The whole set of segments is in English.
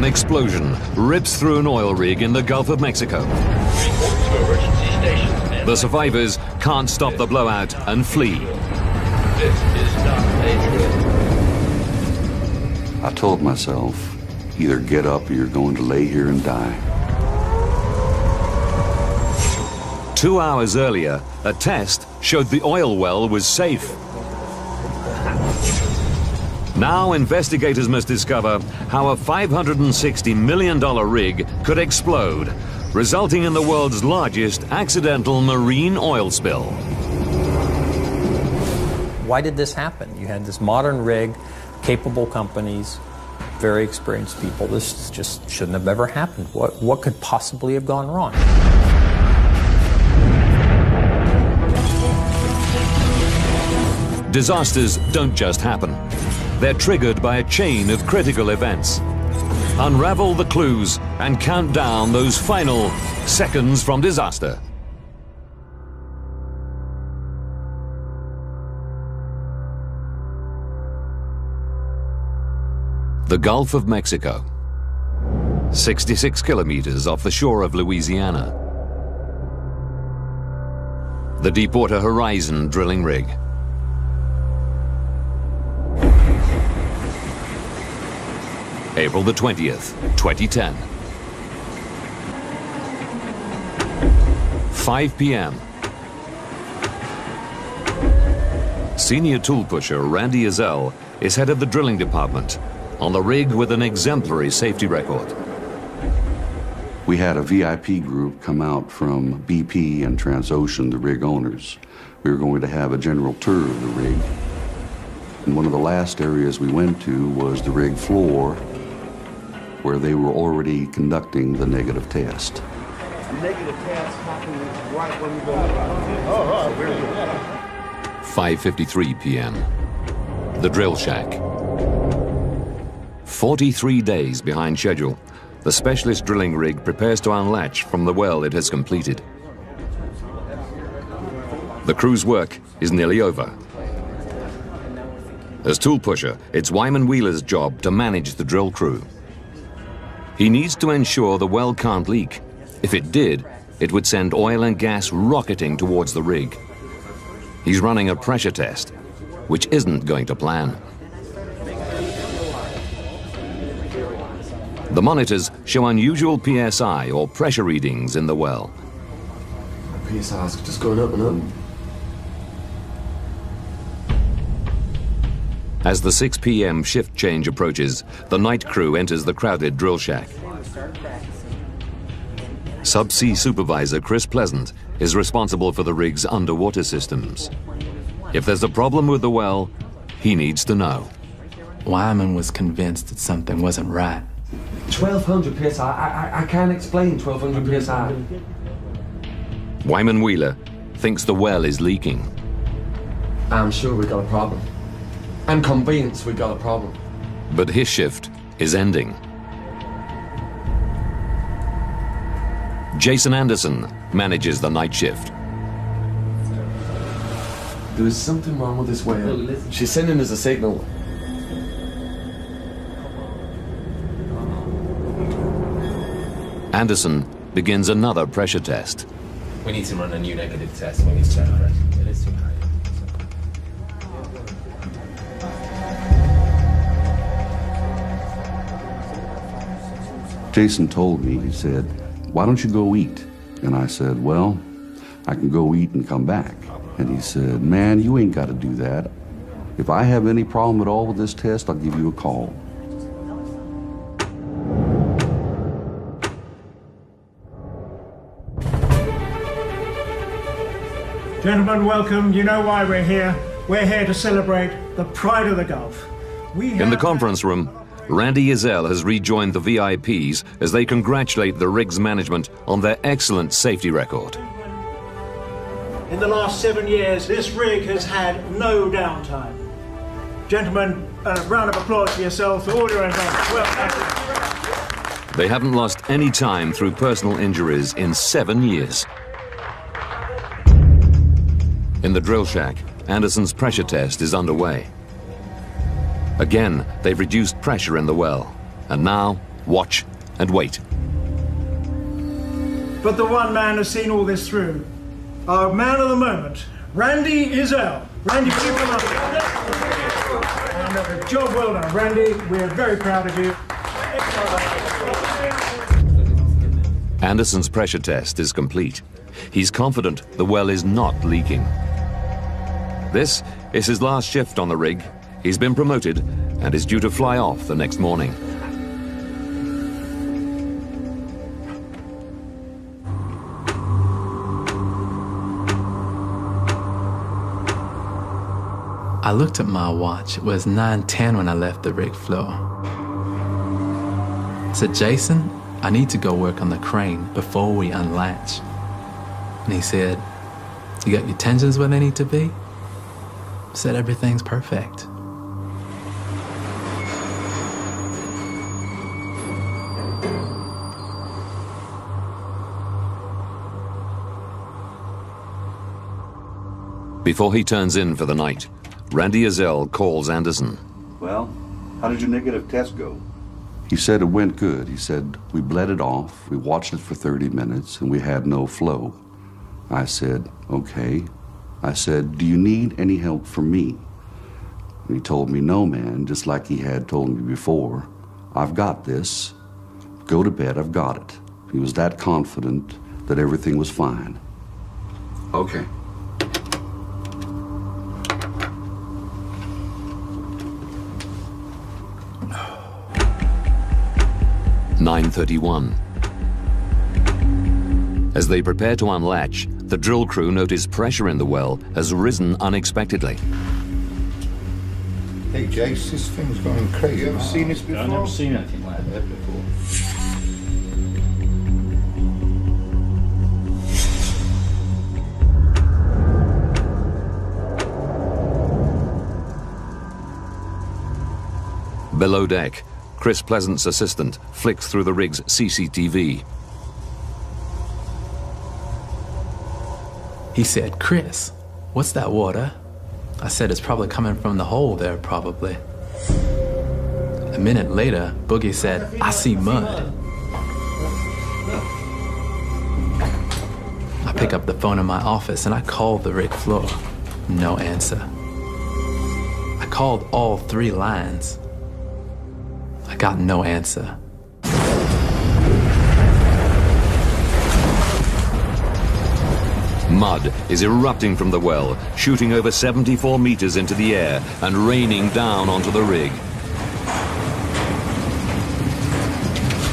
explosion rips through an oil rig in the Gulf of Mexico. The survivors can't stop the blowout and flee. This is not a drill. I told myself, either get up or you're going to lay here and die. 2 hours earlier, a test showed the oil well was safe. Now investigators must discover how a $560 million rig could explode, resulting in the world's largest accidental marine oil spill. Why did this happen? You had this modern rig, capable companies, very experienced people. This just shouldn't have ever happened. What could possibly have gone wrong? Disasters don't just happen. They're triggered by a chain of critical events. Unravel the clues and count down those final seconds from disaster. The Gulf of Mexico, 66 kilometers off the shore of Louisiana. The Deepwater Horizon drilling rig. April the 20th, 2010. 5 p.m. Senior tool pusher Randy Ezell is head of the drilling department on the rig with an exemplary safety record. We had a VIP group come out from BP and Transocean, the rig owners. We were going to have a general tour of the rig. And one of the last areas we went to was the rig floor, where they were already conducting the negative test. The negative test happened right when we go. Oh, right, very good. 5:53 p.m. The drill shack. 43 days behind schedule, the specialist drilling rig prepares to unlatch from the well it has completed. The crew's work is nearly over. As tool pusher, it's Wyman Wheeler's job to manage the drill crew. He needs to ensure the well can't leak. If it did, it would send oil and gas rocketing towards the rig. He's running a pressure test, which isn't going to plan. The monitors show unusual PSI, or pressure readings, in the well. PSI's just going up and up. As the 6 p.m. shift change approaches, the night crew enters the crowded drill shack. Subsea supervisor Chris Pleasant is responsible for the rig's underwater systems. If there's a problem with the well, he needs to know. Wyman was convinced that something wasn't right. 1200 PSI. I can't explain 1200 PSI. Wyman Wheeler thinks the well is leaking. I'm sure we got a problem. I'm convinced we got a problem. But his shift is ending. Jason Anderson manages the night shift. There is something wrong with this whale. She's sending us a signal. Anderson begins another pressure test. We need to run a new negative test when it's checked pressure. It is too high. Jason told me, he said, "Why don't you go eat?" And I said, "Well, I can go eat and come back." And he said, "Man, you ain't got to do that. If I have any problem at all with this test, I'll give you a call." Gentlemen, welcome. You know why we're here. We're here to celebrate the pride of the Gulf. In the conference room, Randy Ezell has rejoined the VIPs as they congratulate the rig's management on their excellent safety record. In the last 7 years, this rig has had no downtime. Gentlemen, a round of applause for yourselves, for all your involvement. Well, thank you. They haven't lost any time through personal injuries in 7 years. In the drill shack, Anderson's pressure test is underway. Again, they've reduced pressure in the well, and now watch and wait. But the one man has seen all this through. Our man of the moment, Randy Izell. Randy, keep him up. And job well done, Randy. We're very proud of you. Anderson's pressure test is complete. He's confident the well is not leaking. This is his last shift on the rig. He's been promoted and is due to fly off the next morning. I looked at my watch. It was 9:10 when I left the rig floor. I said, Jason, I need to go work on the crane before we unlatch. And he said, you got your tensions where they need to be? I said, everything's perfect. Before he turns in for the night, Randy Izell calls Anderson. Well, how did your negative test go? He said it went good. He said, we bled it off, we watched it for 30 minutes, and we had no flow. I said, okay. I said, do you need any help from me? And he told me, no, man, just like he had told me before. I've got this. Go to bed, I've got it. He was that confident that everything was fine. Okay. "9:31. As they prepare to unlatch, the drill crew notice pressure in the well has risen unexpectedly. Hey, Jace, this thing's going crazy. You ever seen this before? I've never seen anything like that before. Below deck, Chris Pleasant's assistant flicks through the rig's CCTV. He said, Chris, what's that water? I said, it's probably coming from the hole there, probably. A minute later, Boogie said, I see mud. I pick up the phone in my office and I called the rig floor. No answer. I called all 3 lines. I got no answer. Mud is erupting from the well, shooting over 74 meters into the air and raining down onto the rig.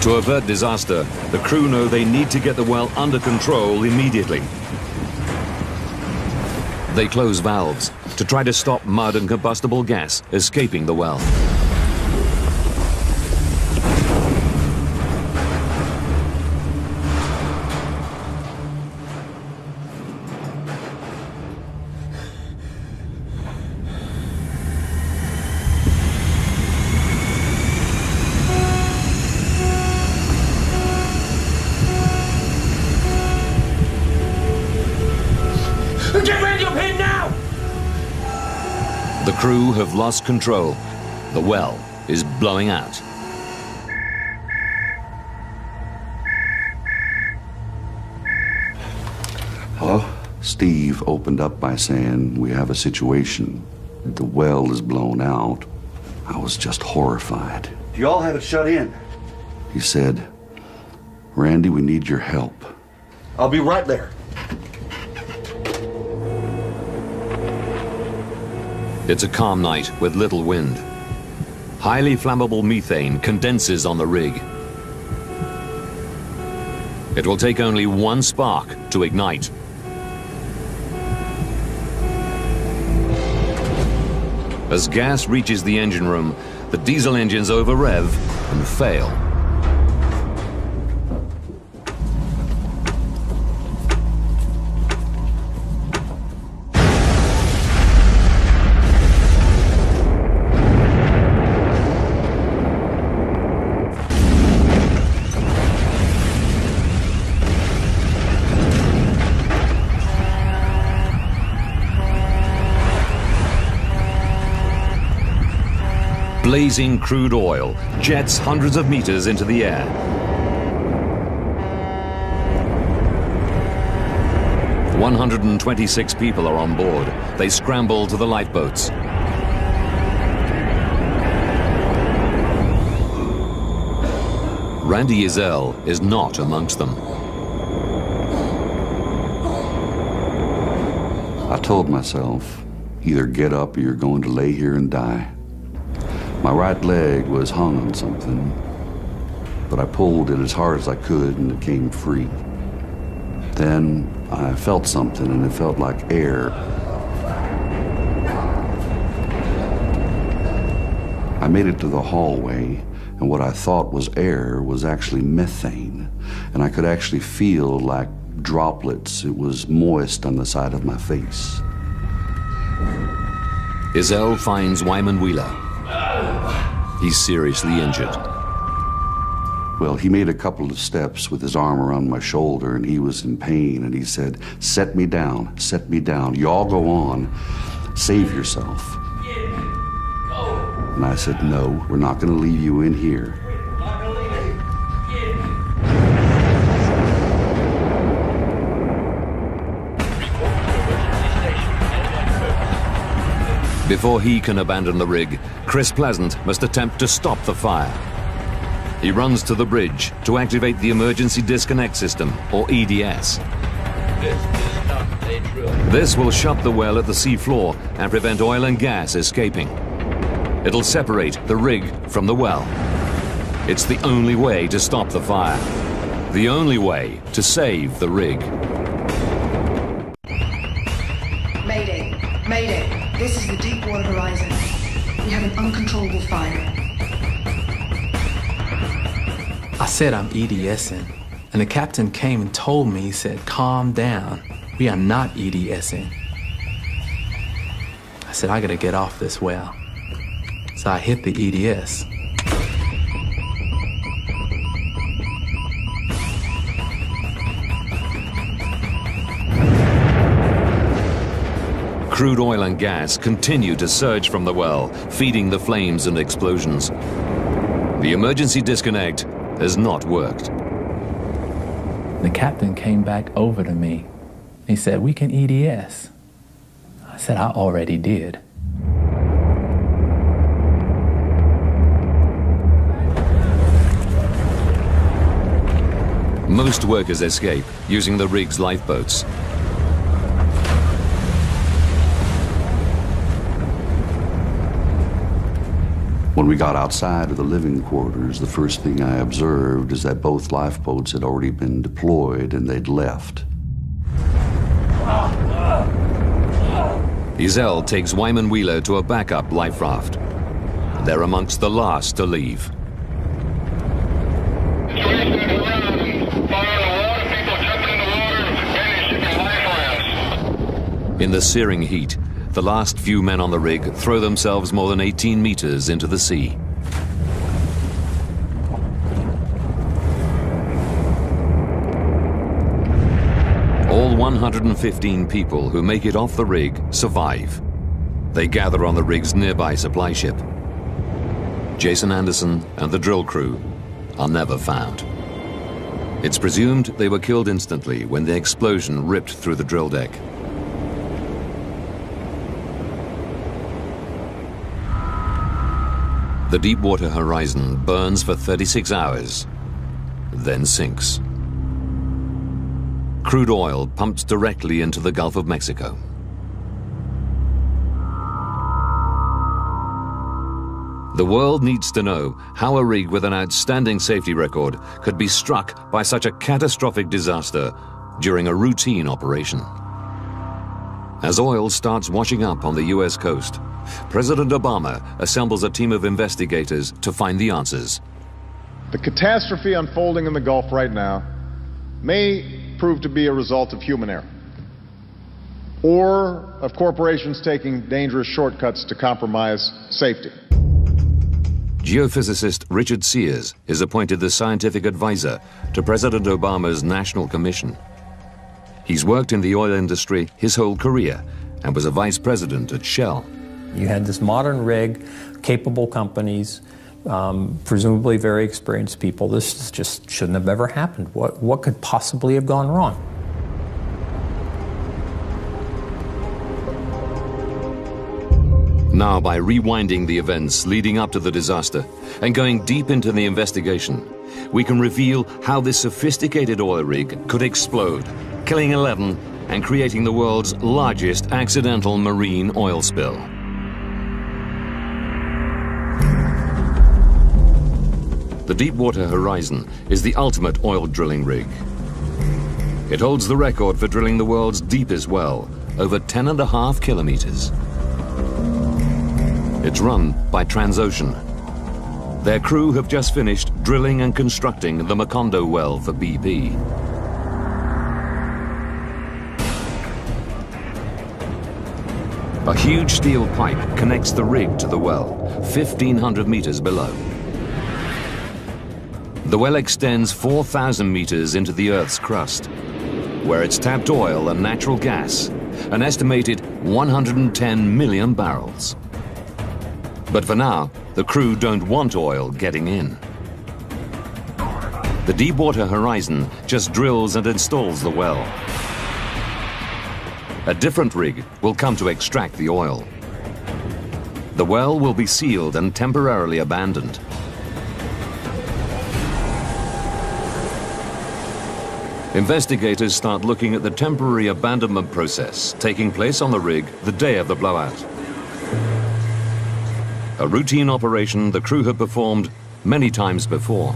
To avert disaster, the crew know they need to get the well under control immediately. They close valves to try to stop mud and combustible gas escaping the well. Get ready up here now! The crew have lost control. The well is blowing out. Hello? Steve opened up by saying, we have a situation. The well is blown out. I was just horrified. You all have it shut in. He said, Randy, we need your help. I'll be right there. It's a calm night with little wind. Highly flammable methane condenses on the rig. It will take only one spark to ignite. As gas reaches the engine room, the diesel engines over-rev and fail. Blazing crude oil jets hundreds of meters into the air. The 126 people are on board. They scramble to the lifeboats. Randy Ezel is not amongst them. I told myself, either get up or you're going to lay here and die. My right leg was hung on something, but I pulled it as hard as I could and it came free. Then I felt something and it felt like air. I made it to the hallway, and what I thought was air was actually methane, and I could actually feel like droplets. It was moist on the side of my face. Ezel finds Wyman Wheeler. He's seriously injured. Well, he made a couple of steps with his arm around my shoulder, and he was in pain, and he said, set me down, you all go on, save yourself. And I said, no, we're not going to leave you in here. Before he can abandon the rig, Chris Pleasant must attempt to stop the fire. He runs to the bridge to activate the emergency disconnect system, or EDS. This will shut the well at the sea floor and prevent oil and gas escaping. It'll separate the rig from the well. It's the only way to stop the fire. The only way to save the rig. Mayday, Mayday. This is the Deepwater horizon. We have an uncontrollable fire. I said I'm EDSing, and the captain came and told me, he said, calm down. We are not EDSing. I said, I gotta get off this well. So I hit the EDS. Crude oil and gas continue to surge from the well, feeding the flames and explosions. The emergency disconnect has not worked. The captain came back over to me. He said, we can EDS. I said, I already did. Most workers escape using the rig's lifeboats. When we got outside of the living quarters, the first thing I observed is that both lifeboats had already been deployed and they'd left. Ezel takes Wyman Wheeler to a backup life raft. They're amongst the last to leave. In the searing heat, the last few men on the rig throw themselves more than 18 meters into the sea. All 115 people who make it off the rig survive. They gather on the rig's nearby supply ship. Jason Anderson and the drill crew are never found. It's presumed they were killed instantly when the explosion ripped through the drill deck. The Deepwater horizon burns for 36 hours, then sinks. Crude oil pumps directly into the Gulf of Mexico. The world needs to know how a rig with an outstanding safety record could be struck by such a catastrophic disaster during a routine operation. As oil starts washing up on the US coast, President Obama assembles a team of investigators to find the answers. The catastrophe unfolding in the Gulf right now may prove to be a result of human error, or of corporations taking dangerous shortcuts to compromise safety. Geophysicist Richard Sears is appointed the scientific advisor to President Obama's National Commission. He's worked in the oil industry his whole career and was a vice president at Shell. You had this modern rig, capable companies, presumably very experienced people. This just shouldn't have ever happened. What could possibly have gone wrong? Now, by rewinding the events leading up to the disaster and going deep into the investigation, we can reveal how this sophisticated oil rig could explode, killing 11 and creating the world's largest accidental marine oil spill. The Deepwater Horizon is the ultimate oil drilling rig. It holds the record for drilling the world's deepest well, over 10.5 kilometers. It's run by Transocean. Their crew have just finished drilling and constructing the Macondo well for BP. A huge steel pipe connects the rig to the well, 1,500 meters below. The well extends 4,000 meters into the Earth's crust, where it's tapped oil and natural gas, an estimated 110 million barrels. But for now, the crew don't want oil getting in. The Deepwater Horizon just drills and installs the well. A different rig will come to extract the oil. The well will be sealed and temporarily abandoned. Investigators start looking at the temporary abandonment process taking place on the rig the day of the blowout. A routine operation the crew had performed many times before.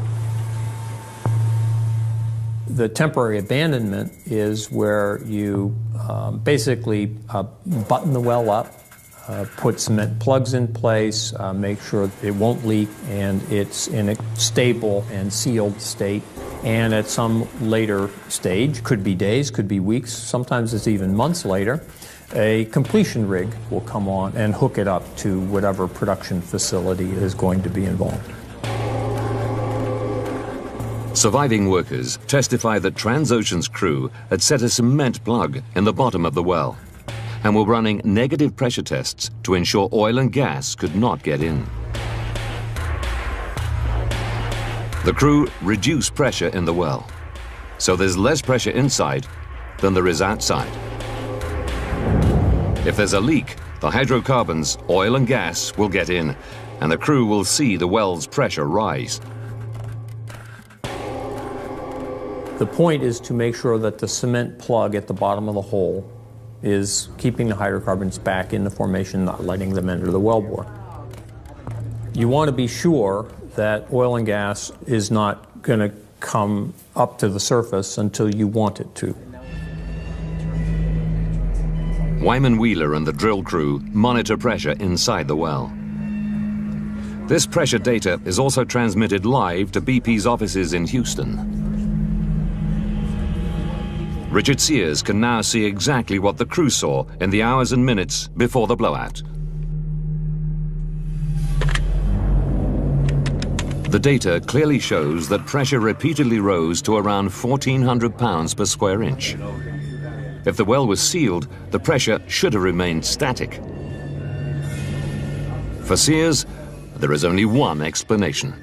The temporary abandonment is where you basically button the well up, put cement plugs in place, make sure it won't leak, and it's in a stable and sealed state. And at some later stage, could be days, could be weeks, sometimes it's even months later, a completion rig will come on and hook it up to whatever production facility is going to be involved. Surviving workers testify that Transocean's crew had set a cement plug in the bottom of the well and were running negative pressure tests to ensure oil and gas could not get in. The crew reduce pressure in the well, so there's less pressure inside than there is outside. If there's a leak, the hydrocarbons, oil and gas, will get in, and the crew will see the well's pressure rise. The point is to make sure that the cement plug at the bottom of the hole is keeping the hydrocarbons back in the formation, not letting them enter the wellbore. You want to be sure that oil and gas is not going to come up to the surface until you want it to. Wyman Wheeler and the drill crew monitor pressure inside the well. This pressure data is also transmitted live to BP's offices in Houston. Richard Sears can now see exactly what the crew saw in the hours and minutes before the blowout. The data clearly shows that pressure repeatedly rose to around 1,400 pounds per square inch. If the well was sealed, the pressure should have remained static. For Sears, there is only one explanation.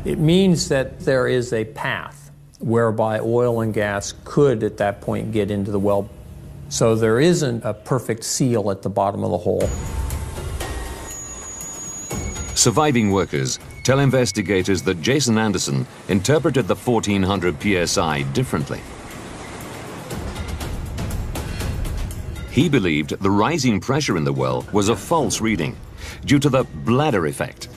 It means that there is a path whereby oil and gas could at that point get into the well. So there isn't a perfect seal at the bottom of the hole. Surviving workers tell investigators that Jason Anderson interpreted the 1,400 psi differently. He believed the rising pressure in the well was a false reading due to the bladder effect.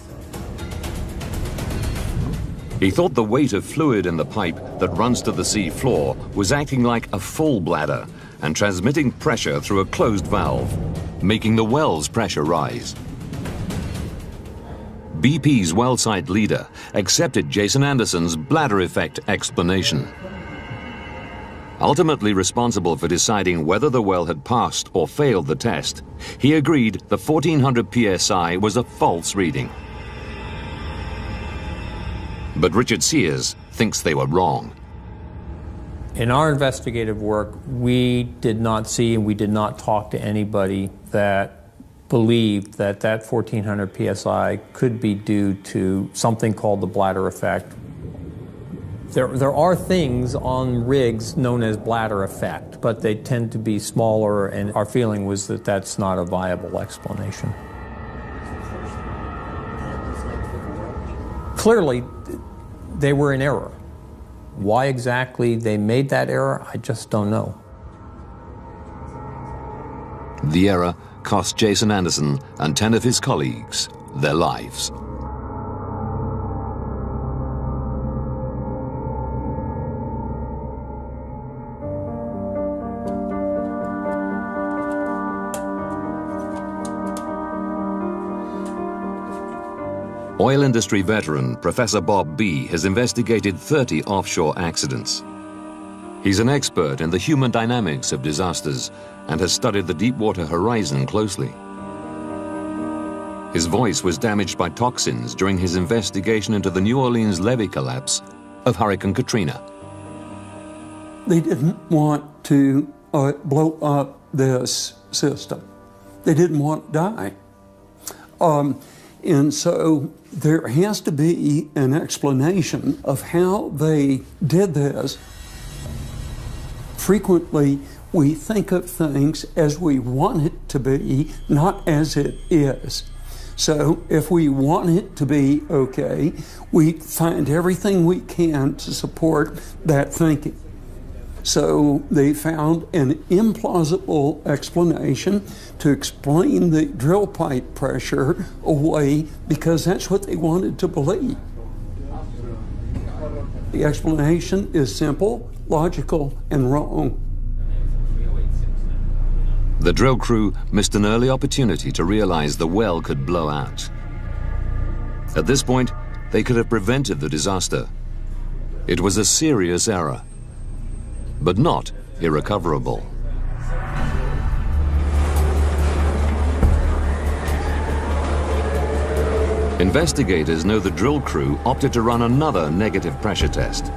He thought the weight of fluid in the pipe that runs to the sea floor was acting like a full bladder and transmitting pressure through a closed valve, making the well's pressure rise. BP's well site leader accepted Jason Anderson's bladder effect explanation. Ultimately responsible for deciding whether the well had passed or failed the test, he agreed the 1,400 psi was a false reading. But Richard Sears thinks they were wrong. In our investigative work, we did not see and we did not talk to anybody that believed that 1400 psi could be due to something called the bladder effect. There are things on rigs known as bladder effect, but they tend to be smaller, and our feeling was that that's not a viable explanation. Clearly, they were in error. Why exactly they made that error, I just don't know. The error cost Jason Anderson and 10 of his colleagues their lives. Oil industry veteran Professor Bob B. has investigated 30 offshore accidents. He's an expert in the human dynamics of disasters and has studied the Deepwater horizon closely. His voice was damaged by toxins during his investigation into the New Orleans levee collapse of Hurricane Katrina. They didn't want to blow up this system. They didn't want to die. And so there has to be an explanation of how they did this. Frequently, we think of things as we want it to be, not as it is. So if we want it to be okay, we find everything we can to support that thinking. So they found an implausible explanation to explain the drill pipe pressure away because that's what they wanted to believe. The explanation is simple, logical, and wrong. The drill crew missed an early opportunity to realize the well could blow out. At this point, they could have prevented the disaster. It was a serious error, but not irrecoverable. Investigators know the drill crew opted to run another negative pressure test,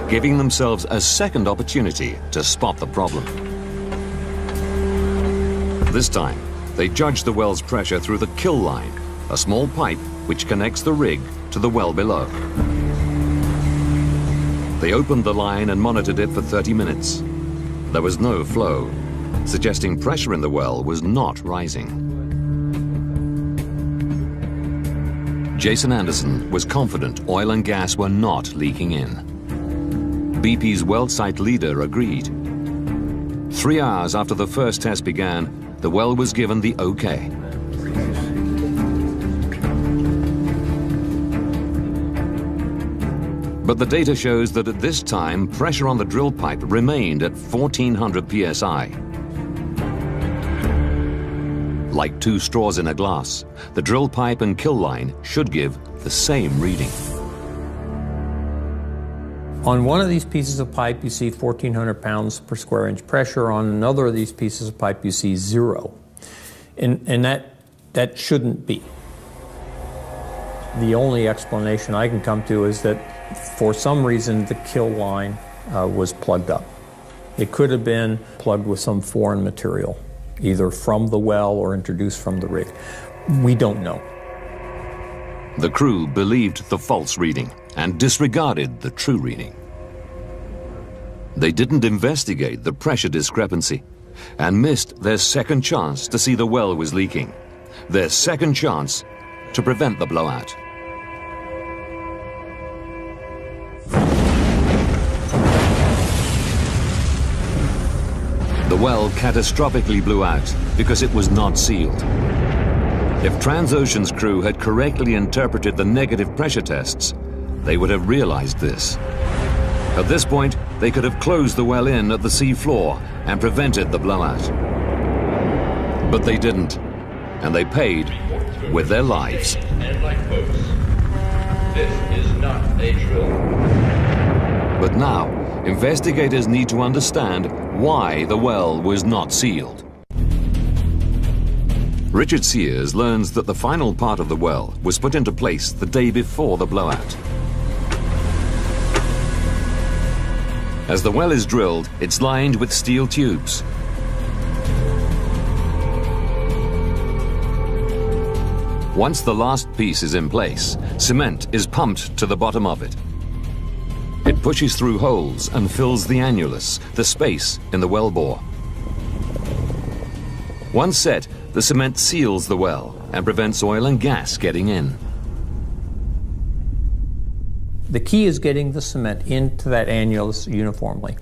giving themselves a second opportunity to spot the problem. This time, they judged the well's pressure through the kill line, a small pipe which connects the rig to the well below. They opened the line and monitored it for 30 minutes. There was no flow, suggesting pressure in the well was not rising. Jason Anderson was confident oil and gas were not leaking in. BP's well site leader agreed. 3 hours after the first test began, the well was given the okay. But the data shows that at this time, pressure on the drill pipe remained at 1400 psi. Like two straws in a glass, the drill pipe and kill line should give the same reading. On one of these pieces of pipe, you see 1,400 pounds per square inch pressure. On another of these pieces of pipe, you see 0. And that shouldn't be. The only explanation I can come to is that for some reason the kill line was plugged up. It could have been plugged with some foreign material, either from the well or introduced from the rig. We don't know. The crew believed the false reading and disregarded the true reading. They didn't investigate the pressure discrepancy and missed their second chance to see the well was leaking, their second chance to prevent the blowout. The well catastrophically blew out because it was not sealed. If Transocean's crew had correctly interpreted the negative pressure tests, they would have realized this. At this point, they could have closed the well in at the sea floor and prevented the blowout. But they didn't, and they paid with their lives. And like boats, this is not a drill. But now, investigators need to understand why the well was not sealed. Richard Sears learns that the final part of the well was put into place the day before the blowout. As the well is drilled, it's lined with steel tubes. Once the last piece is in place, cement is pumped to the bottom of it. It pushes through holes and fills the annulus, the space in the well bore. Once set, the cement seals the well and prevents oil and gas getting in. The key is getting the cement into that annulus uniformly.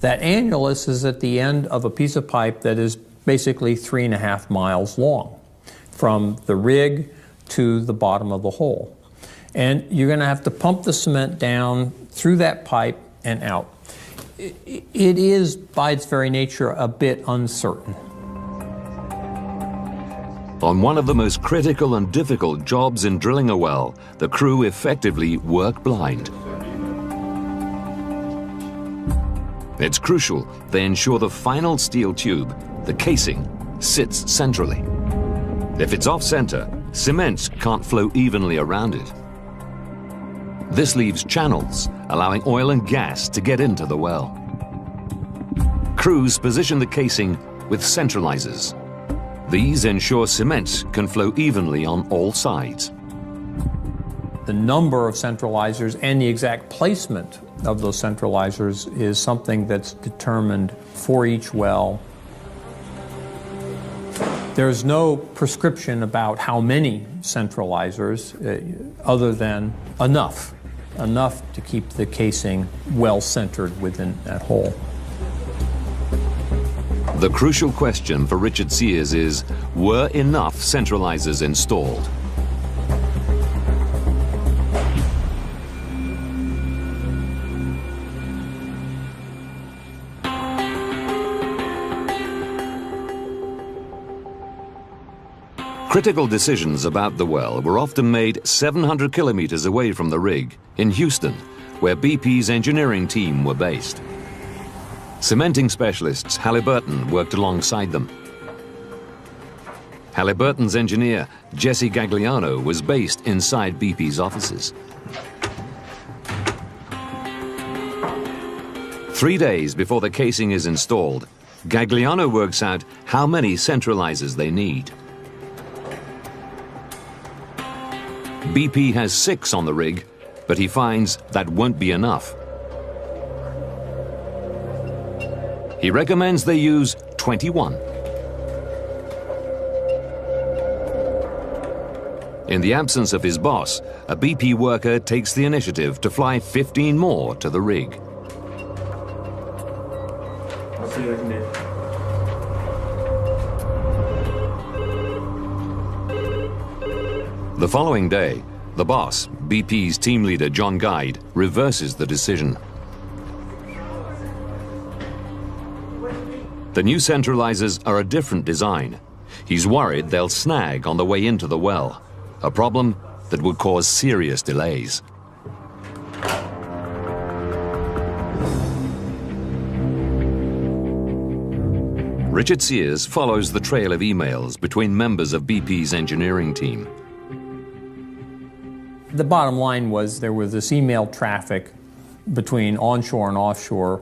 That annulus is at the end of a piece of pipe that is basically 3.5 miles long, from the rig to the bottom of the hole. And you're going to have to pump the cement down through that pipe and out. It is, by its very nature, a bit uncertain. On one of the most critical and difficult jobs in drilling a well, the crew effectively work blind. It's crucial they ensure the final steel tube, the casing, sits centrally. If it's off-center, cement can't flow evenly around it. This leaves channels, allowing oil and gas to get into the well. Crews position the casing with centralizers. These ensure cement can flow evenly on all sides. The number of centralizers and the exact placement of those centralizers is something that's determined for each well. There's no prescription about how many centralizers other than enough to keep the casing well centered within that hole. The crucial question for Richard Sears is, were enough centralizers installed? Critical decisions about the well were often made 700 kilometers away from the rig, in Houston, where BP's engineering team were based. Cementing specialists Halliburton worked alongside them. Halliburton's engineer, Jesse Gagliano, was based inside BP's offices. 3 days before the casing is installed, Gagliano works out how many centralizers they need. BP has 6 on the rig, but he finds that won't be enough. He recommends they use 21. In the absence of his boss, a BP worker takes the initiative to fly 15 more to the rig. I'll see what I can do. The following day, the boss, BP's team leader John Guide, reverses the decision. The new centralizers are a different design. He's worried they'll snag on the way into the well, a problem that would cause serious delays. Richard Sears follows the trail of emails between members of BP's engineering team. The bottom line was there was this email traffic between onshore and offshore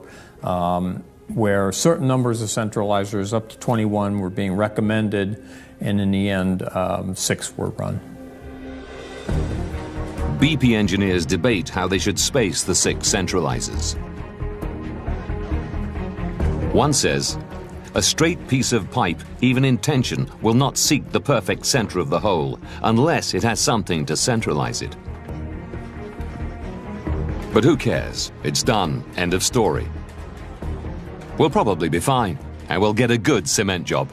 where certain numbers of centralizers, up to 21, were being recommended, and in the end, 6 were run. BP engineers debate how they should space the 6 centralizers. One says, a straight piece of pipe, even in tension, will not seek the perfect center of the hole unless it has something to centralize it. But who cares? It's done. End of story. We'll probably be fine, and we'll get a good cement job.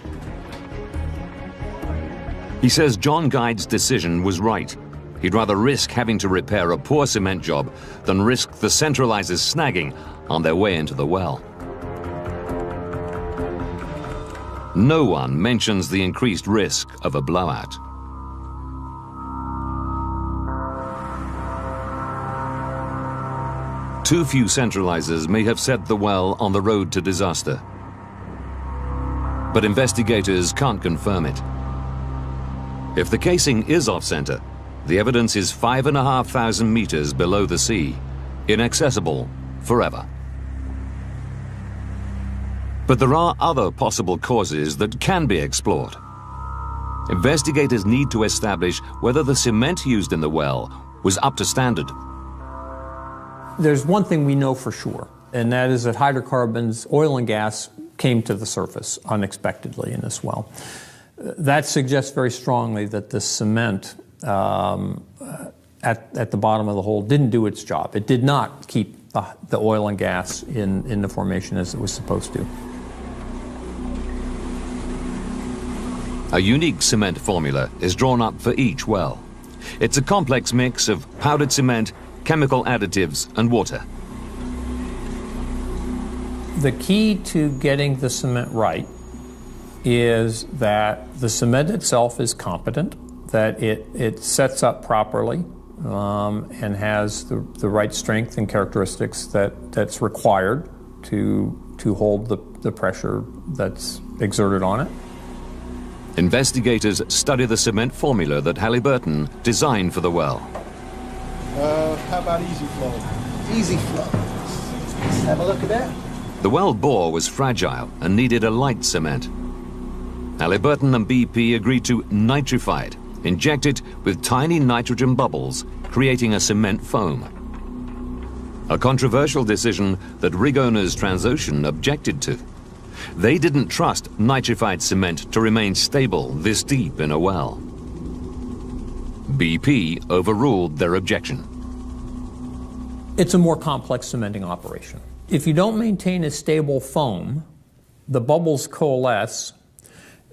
He says John Guide's decision was right. He'd rather risk having to repair a poor cement job than risk the centralizers snagging on their way into the well. No one mentions the increased risk of a blowout. Too few centralizers may have set the well on the road to disaster. But investigators can't confirm it. If the casing is off-center, the evidence is 5,500 meters below the sea, inaccessible forever. But there are other possible causes that can be explored. Investigators need to establish whether the cement used in the well was up to standard. There's one thing we know for sure, and that is that hydrocarbons, oil and gas, came to the surface unexpectedly in this well. That suggests very strongly that the cement at the bottom of the hole didn't do its job. It did not keep the oil and gas in the formation as it was supposed to. A unique cement formula is drawn up for each well. It's a complex mix of powdered cement, chemical additives, and water. The key to getting the cement right is that the cement itself is competent, that it sets up properly and has the right strength and characteristics that's required to hold the pressure that's exerted on it. Investigators study the cement formula that Halliburton designed for the well. How about easy flow? Easy flow. Let's have a look at that. The well bore was fragile and needed a light cement. Halliburton and BP agreed to nitrify it, inject it with tiny nitrogen bubbles, creating a cement foam. A controversial decision that rig owners Transocean objected to. They didn't trust nitrified cement to remain stable this deep in a well. BP overruled their objection. It's a more complex cementing operation. If you don't maintain a stable foam, the bubbles coalesce,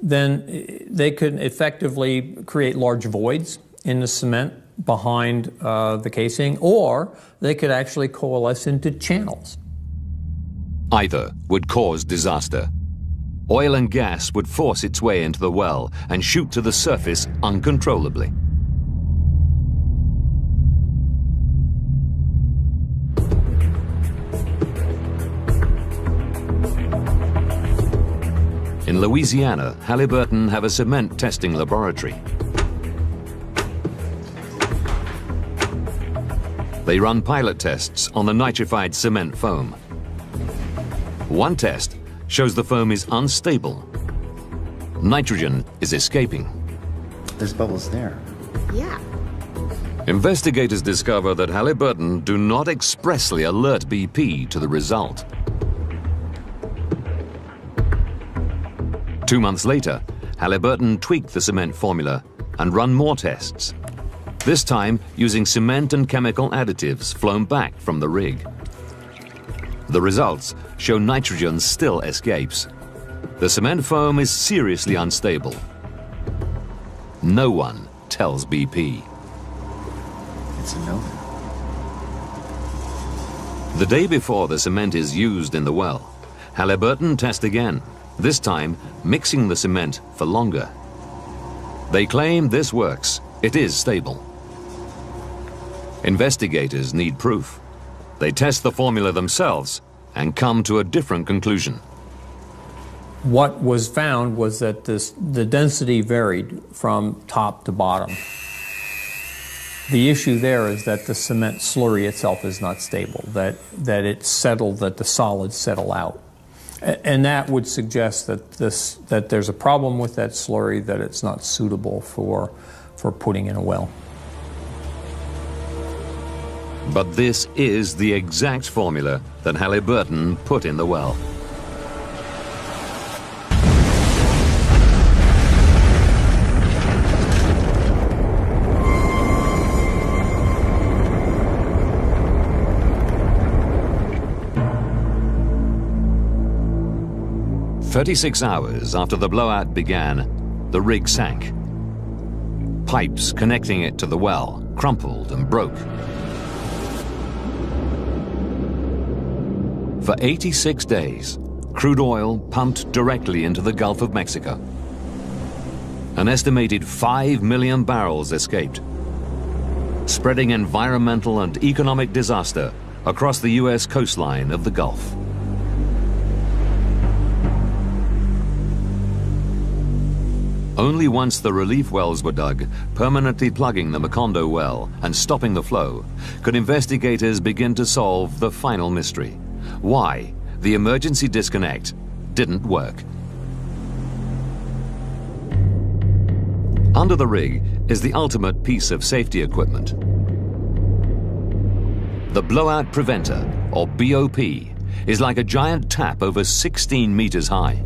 then they could effectively create large voids in the cement behind the casing, or they could actually coalesce into channels. Either would cause disaster. Oil and gas would force its way into the well and shoot to the surface uncontrollably. In Louisiana, Halliburton have a cement testing laboratory. They run pilot tests on the nitrified cement foam. One test shows the foam is unstable. Nitrogen is escaping. There's bubbles there. Yeah. Investigators discover that Halliburton do not expressly alert BP to the result. 2 months later, Halliburton tweaked the cement formula and run more tests, this time using cement and chemical additives flown back from the rig. The results show nitrogen still escapes. The cement foam is seriously unstable. No one tells BP. It's a no. The day before the cement is used in the well, Halliburton test again, this time mixing the cement for longer. They claim this works. It is stable. Investigators need proof. They test the formula themselves and come to a different conclusion. What was found was that the density varied from top to bottom. The issue there is that the cement slurry itself is not stable, that it's settled, that the solids settle out. And that would suggest that there's a problem with that slurry, that it's not suitable for putting in a well. But this is the exact formula that Halliburton put in the well. "36 hours after the blowout began, the rig sank. Pipes connecting it to the well crumpled and broke. For 86 days, crude oil pumped directly into the Gulf of Mexico. An estimated 5 million barrels escaped, spreading environmental and economic disaster across the U.S. coastline of the Gulf. Only once the relief wells were dug, permanently plugging the Macondo well and stopping the flow, could investigators begin to solve the final mystery: why the emergency disconnect didn't work. Under the rig is the ultimate piece of safety equipment. The blowout preventer, or BOP, is like a giant tap over 16 meters high.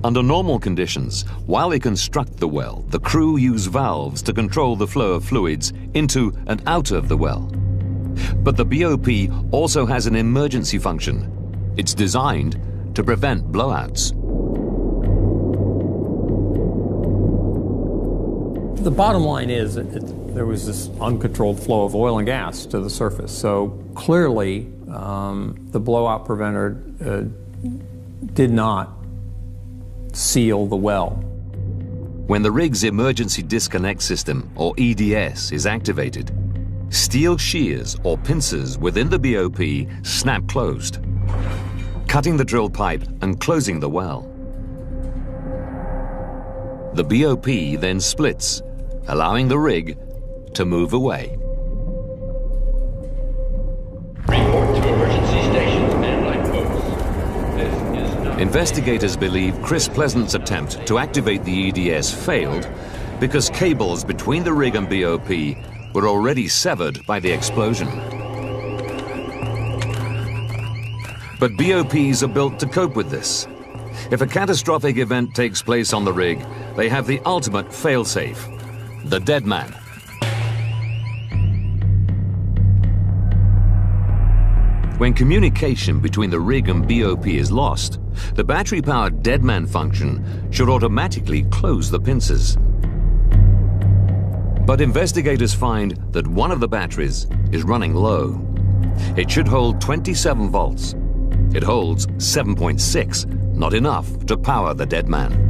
Under normal conditions, while they construct the well, the crew use valves to control the flow of fluids into and out of the well. But the BOP also has an emergency function. It's designed to prevent blowouts. The bottom line is that there was this uncontrolled flow of oil and gas to the surface. So clearly, the blowout preventer did not seal the well. When the rig's emergency disconnect system, or EDS, is activated, steel shears or pincers within the BOP snap closed, cutting the drill pipe and closing the well. The BOP then splits, allowing the rig to move away. Report to emergency stations and lifeboats. This is not... Investigators believe Chris Pleasant's attempt to activate the EDS failed because cables between the rig and BOP were already severed by the explosion. But BOPs are built to cope with this. If a catastrophic event takes place on the rig, they have the ultimate failsafe, the dead man. When communication between the rig and BOP is lost, the battery-powered dead man function should automatically close the pincers. But investigators find that one of the batteries is running low. It should hold 27 volts. It holds 7.6, not enough to power the dead man.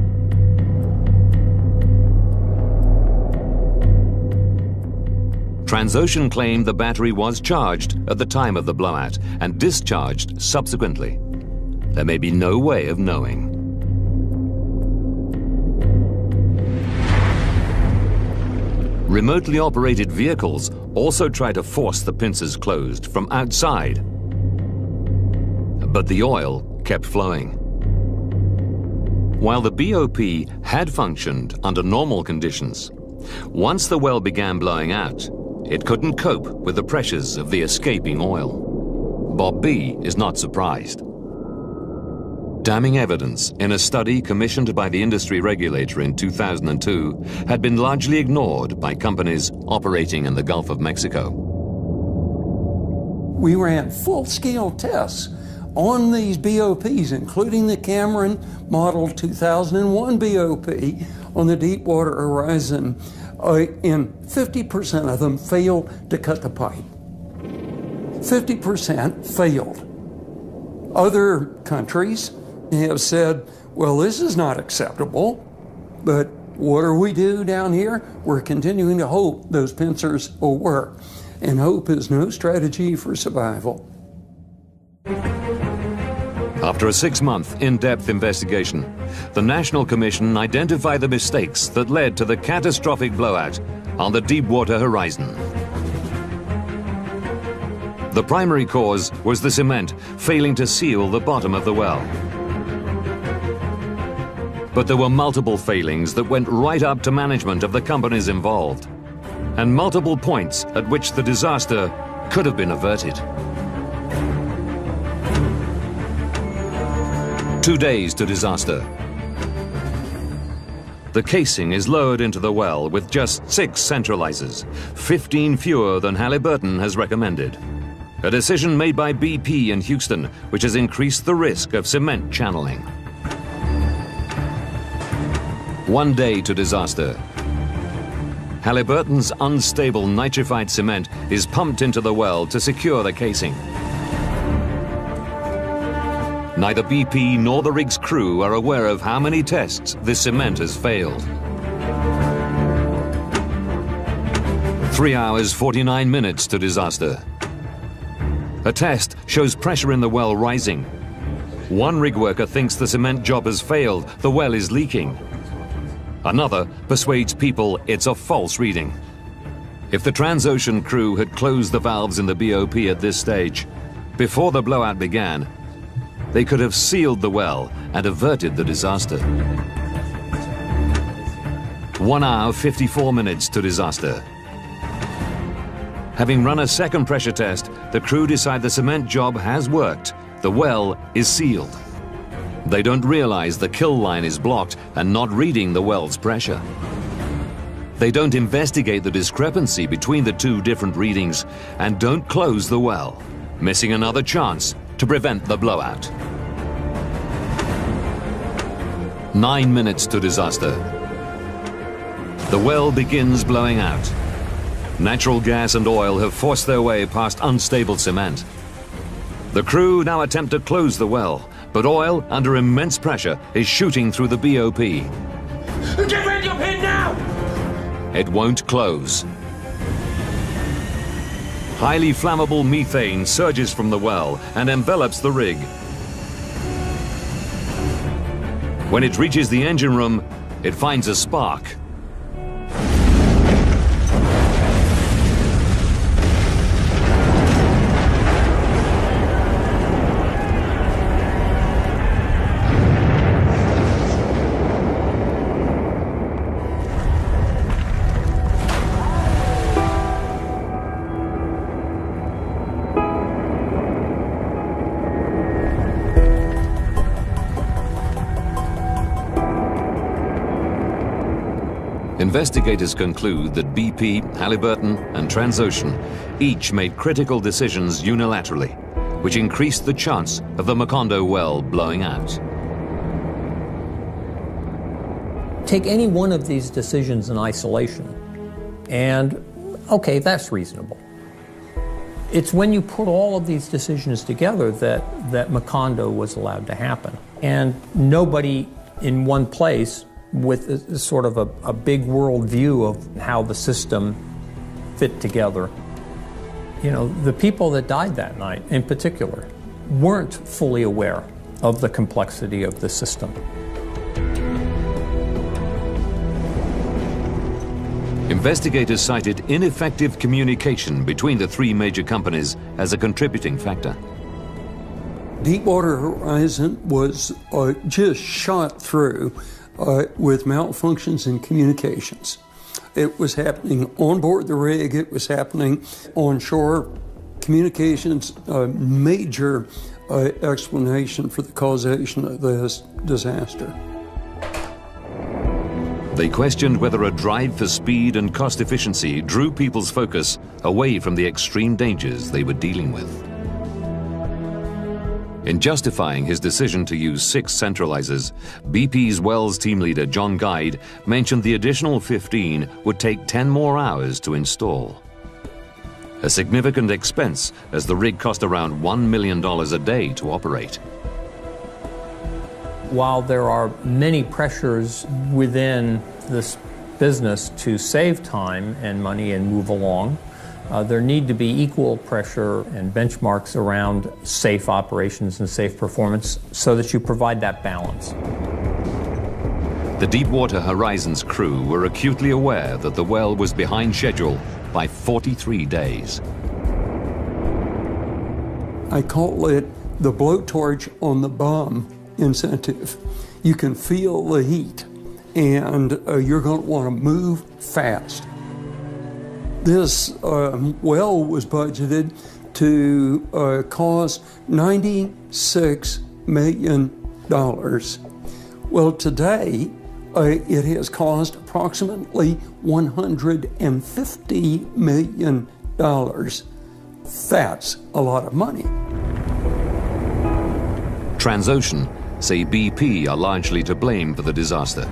Transocean claimed the battery was charged at the time of the blowout and discharged subsequently. There may be no way of knowing. Remotely operated vehicles also try to force the pincers closed from outside. But the oil kept flowing. While the BOP had functioned under normal conditions, once the well began blowing out, it couldn't cope with the pressures of the escaping oil. Bob B is not surprised. Damning evidence in a study commissioned by the industry regulator in 2002 had been largely ignored by companies operating in the Gulf of Mexico. We ran full-scale tests on these BOPs, including the Cameron Model 2001 BOP on the Deepwater horizon, and 50% of them failed to cut the pipe. 50% failed. Other countries have said, well, this is not acceptable, but what do we do down here? We're continuing to hope those pincers will work, and hope is no strategy for survival. After a 6-month in-depth investigation, the National Commission identified the mistakes that led to the catastrophic blowout on the Deepwater horizon. The primary cause was the cement failing to seal the bottom of the well. But there were multiple failings that went right up to management of the companies involved, and multiple points at which the disaster could have been averted. 2 days to disaster. The casing is lowered into the well with just 6 centralizers, 15 fewer than Halliburton has recommended. A decision made by BP in Houston, which has increased the risk of cement channeling. 1 day to disaster. Halliburton's unstable nitrified cement is pumped into the well to secure the casing. Neither BP nor the rig's crew are aware of how many tests this cement has failed. 3 hours, 49 minutes to disaster. A test shows pressure in the well rising. One rig worker thinks the cement job has failed, the well is leaking. Another persuades people it's a false reading. If the Transocean crew had closed the valves in the BOP at this stage, before the blowout began, they could have sealed the well and averted the disaster. 1 hour, 54 minutes to disaster. Having run a second pressure test, the crew decide the cement job has worked. The well is sealed. They don't realize the kill line is blocked and not reading the well's pressure. They don't investigate the discrepancy between the two different readings and don't close the well, missing another chance to prevent the blowout. 9 minutes to disaster. The well begins blowing out. Natural gas and oil have forced their way past unstable cement. The crew now attempt to close the well, but oil, under immense pressure, is shooting through the BOP. Get ready up here now! It won't close. Highly flammable methane surges from the well and envelops the rig. When it reaches the engine room, it finds a spark. Investigators conclude that BP, Halliburton, and Transocean each made critical decisions unilaterally, which increased the chance of the Macondo well blowing out. Take any one of these decisions in isolation, and okay, that's reasonable. It's when you put all of these decisions together that Macondo was allowed to happen. And nobody in one place with a sort of a big world view of how the system fit together. You know, the people that died that night in particular weren't fully aware of the complexity of the system. Investigators cited ineffective communication between the three major companies as a contributing factor. Deepwater Horizon was just shot through with malfunctions in communications. It was happening on board the rig, it was happening on shore. Communications, a major explanation for the causation of this disaster. They questioned whether a drive for speed and cost efficiency drew people's focus away from the extreme dangers they were dealing with. In justifying his decision to use 6 centralizers, BP's Wells team leader John Guide mentioned the additional 15 would take 10 more hours to install. A significant expense, as the rig cost around $1 million a day to operate. While there are many pressures within this business to save time and money and move along, there need to be equal pressure and benchmarks around safe operations and safe performance so that you provide that balance. The Deepwater Horizon's crew were acutely aware that the well was behind schedule by 43 days. I call it the blowtorch on the bomb incentive. You can feel the heat and you're going to want to move fast. This well was budgeted to cost $96 million. Well, today it has cost approximately $150 million. That's a lot of money. Transocean say BP are largely to blame for the disaster.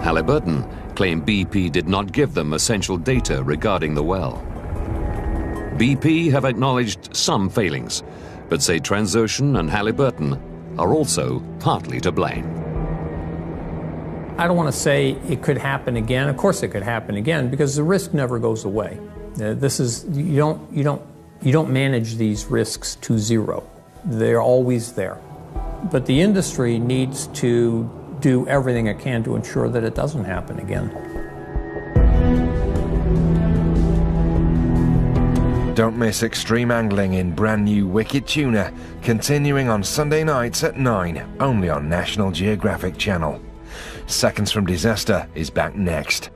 Halliburton claim BP did not give them essential data regarding the well. BP have acknowledged some failings, but say Transocean and Halliburton are also partly to blame. I don't want to say it could happen again. Of course it could happen again because the risk never goes away. You don't manage these risks to zero. They're always there. But the industry needs to do everything it can to ensure that it doesn't happen again. Don't miss extreme angling in brand new Wicked Tuna, continuing on Sunday nights at 9, only on National Geographic Channel. Seconds from Disaster is back next.